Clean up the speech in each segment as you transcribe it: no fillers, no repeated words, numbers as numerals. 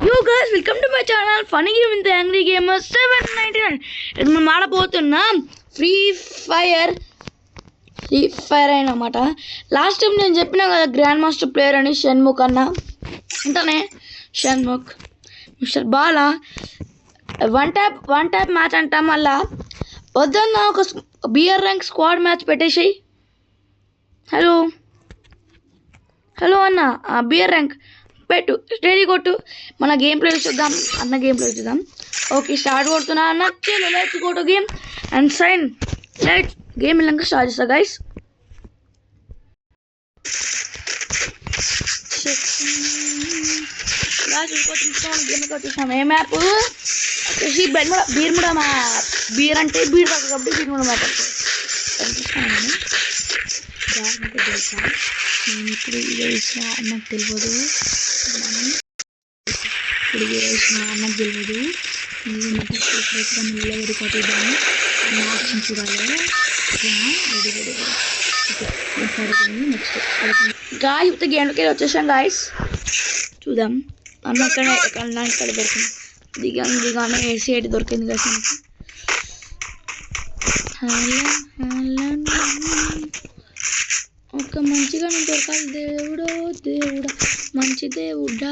Yo guys, welcome to my channel Funny Game with the Angry Gamer 799. ఇది మనం ఆడబోతున్నాం free fire అయినమాట. Last time నేను చెప్పినా కదా grand master player అని షణ్ముఖ్ అన్న అంటనే Shanmukh mister Bala one tap match అంట. మళ్ళా వద్దన్న ఒక బిఆర్ ర్యాంక్ స్క్వాడ్ మ్యాచ్ పెట్టేసి. హలో అన్న బిఆర్ ర్యాంక్ పెట్టు, స్టడీ కొట్టు, మన గేమ్ ప్లే చూద్దాం. అన్న గేమ్ ప్లే చూద్దాం. ఓకే స్టార్ట్ కొడుతున్నా అన్న. Let's go to game and sign. Let's game వెళ్ళాక స్టార్ట్ చేస్తా గైస్. గేమ్ వచ్చేసాం. ఏ మ్యాప్ వచ్చేసి బీర్ముడా మ్యాప్. బీర్ అంటే బీర్ తగ్గ కాబట్టి బీర్ముడా మ్యాప్ కనిపిస్తాను. నేను ఇప్పుడు వేసిన అన్నకు తెలియదు, ఇప్పుడు వేసిన అన్నకు తెలియదు. రెడీ కొట్టిద్దాము. ఆప్షన్ చూడాలి. రెడీ నెక్స్ట్ గాయస్ ఇప్పుడు గేమ్లోకి వచ్చేసాం గాయస్. చూద్దాం అన్న ఇక్కడ దొరికింది. దిగానే ఏసీ అయితే దొరికింది గాయస్ మనకి. ఒక మంచిగా దొరకాలి దేవుడా మంచి దేవుడా,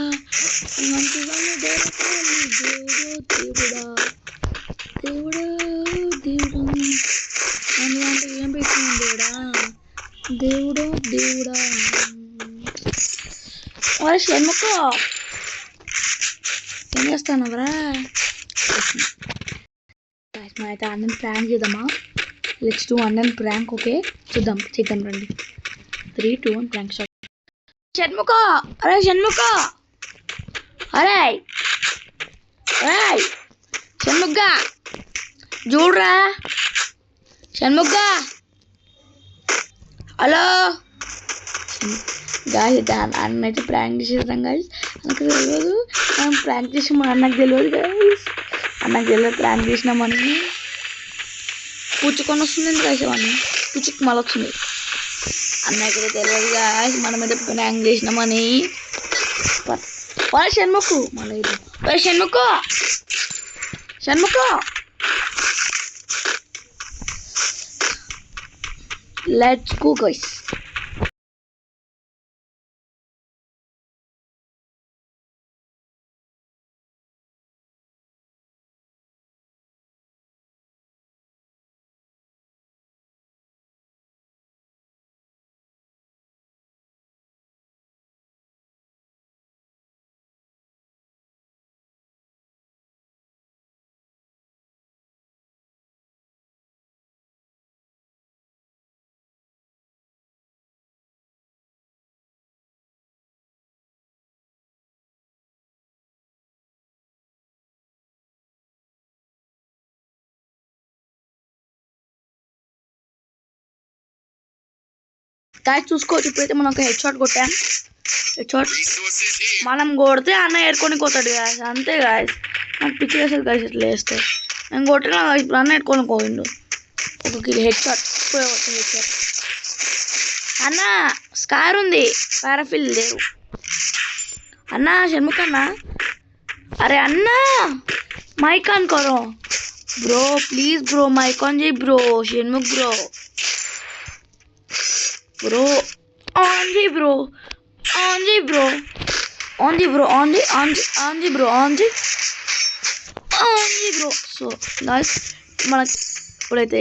మంచిగా దొరకాలి దేవుడా అందుకంటే ఏం పెట్టింది దేవుడా. అరే షణ్ముఖ ఏం చేస్తానవరా? అయితే అన్నం ప్రాంక్ చేద్దామా? లెట్స్ డూ అన్నం ప్రాంక్. ఓకే చేద్దాం రండి. 3, 2, 1 ప్రాంక్ స్టార్ట్. షణ్ముఖ అరే షణ్ముఖ చూడరా. Shanmukha hello guys. అన్న అయితే ప్రాంక్ చేసేద్దాం గాయస్. నాకు తెలియదు మనం ప్రాంక్ చేసి మా అన్నకు తెలియదు గాయస్. అన్నకు తెలియదు ప్రాంక్ చేసినామని. పుచ్చుకొని వస్తుంది గాయస్. అవన్నీ పుచ్చుకు మళ్ళీ వచ్చింది. అన్నకైతే తెలియదు గాయస్ మనం అయితే ప్రాంక్ చేసినామని. షణ్ముఖ మళ్ళీ Shanmukha let's go guys. Guys చూసుకోవచ్చు. ఇప్పుడైతే మనం ఒక హెడ్ షాట్ కొట్టాం. మనం కొడితే అన్న ఏరుకొని పోతాడు గాయస్. అంతే గాయస్. నాకు పిచ్చి వేసేది గాయస్ ఇట్లా వేస్తే. నేను కొట్టినా ఇప్పుడు అన్న ఏరుకొని పోయిండు. ఒక హెడ్ షాట్ అన్న. స్కార్ ఉంది, పారాఫిల్ లేవు అన్న. షణ్ముఖ్ అన్న అరే అన్న మైక్ ఆన్ करो bro please bro. Mic on जी ब्रो. షణ్ముఖ్ ब्रो on जी ब्रो సో గాయ్స్ మన ఇప్పుడైతే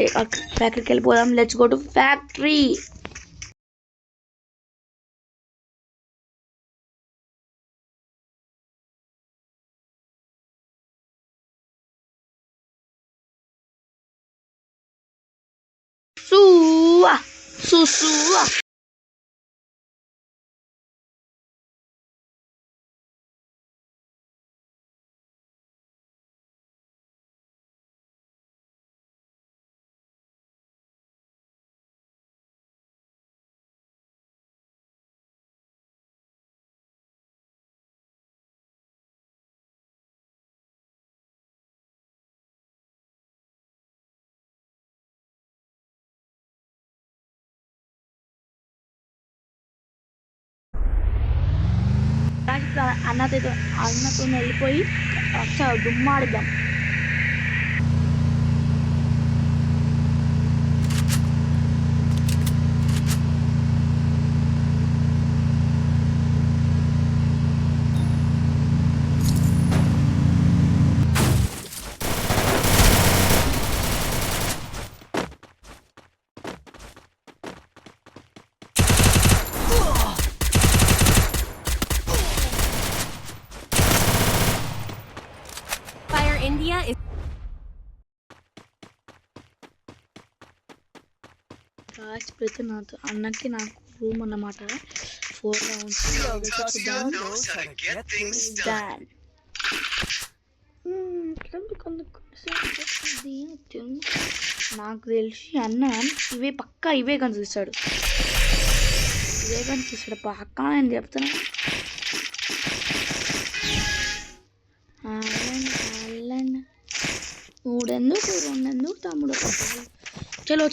ఫ్యాక్టరీకి వెళ్ళిపోదాం. Let's go to factory. అన్నతో వెళ్ళిపోయి దుమ్మాడిద్దాం. India is ఇప్పుడైతే అన్నకి నాకు రూమ్ అన్నమాట 4 రౌండ్స్. నాకు తెలిసి అన్న ఇవే పక్కా ఇవే కనిపిస్తాడు పక్కా నేను చెప్తున్నా. మూడెందుకు రెండెందుకు తమ్ముడు చలో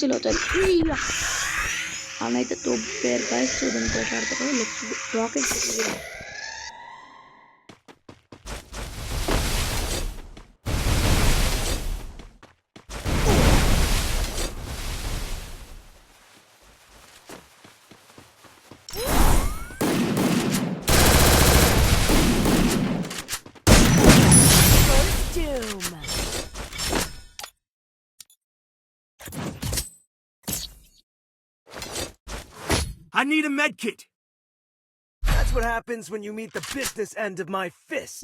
అనైతే తోపేరు గాయస్. చూడండి పోట్లాడతారు rocket. I need a med kit. That's what happens when you meet the business end of my fist.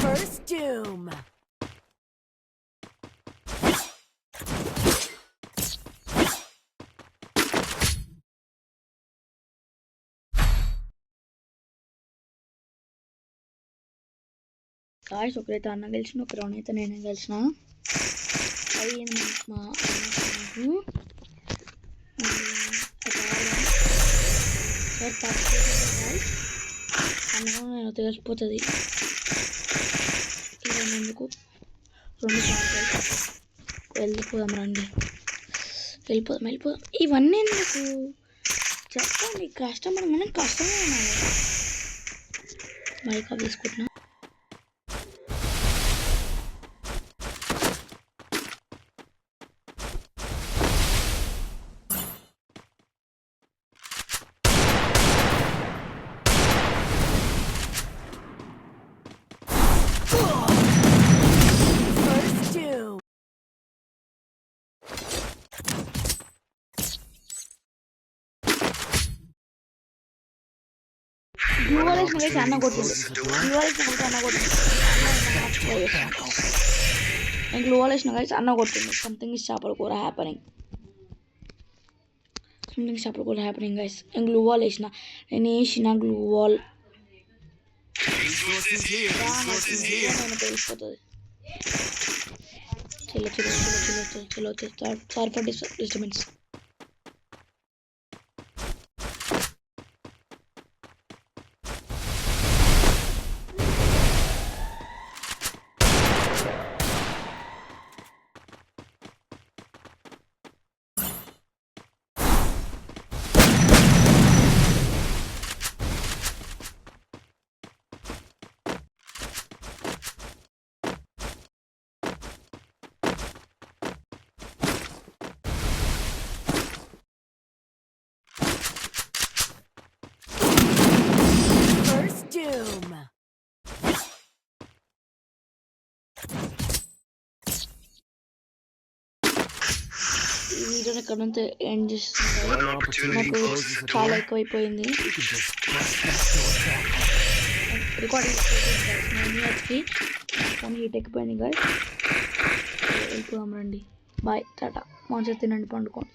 First Doom. Guys ఒకరైతే అన్న గెలిచిన, ఒక రౌండ్ అయితే నేనే గెలిచిన. అయ్యింది మా అన్న నేను తెలిసిపోతుంది. ఎందుకు 2 వెళ్ళిపోదాం రండి, వెళ్ళిపోదాం. ఇవన్నీ ఎందుకు చెప్పండి, కస్టమర్ మనం కస్టమర్ అన్నాను. మైకా తీసుకుంటున్నా. గ్లూవాలేసిన గైస్ అన్న కొట్టింది. నేను గ్లూవాలేసిన గైస్ అన్న కొట్టింది. సంథింగ్ ఇస్ చేపల కూర హ్యాపెనింగ్ గైస్. నేను గ్లూవాల్ వేసిన, గ్లూవాల్ నేను తెలిసిపోతుంది. చలో సారీ ఫర్ డిస్టర్బెన్స్. వీడియోని ఇక్కడ నుంచి ఎండ్ చేస్తుంది. One opportunity నాకు closes the చాలా door. ఎక్కువైపోయింది You can just bust this door down. Recording ఇయర్స్కి ఫోన్ హీట్ ఎక్కిపోయింది గాయస్. వెళ్ళిపోదాం రండి. బాయ్ టాటా. మంచిగా తినండి, పండుకోండి.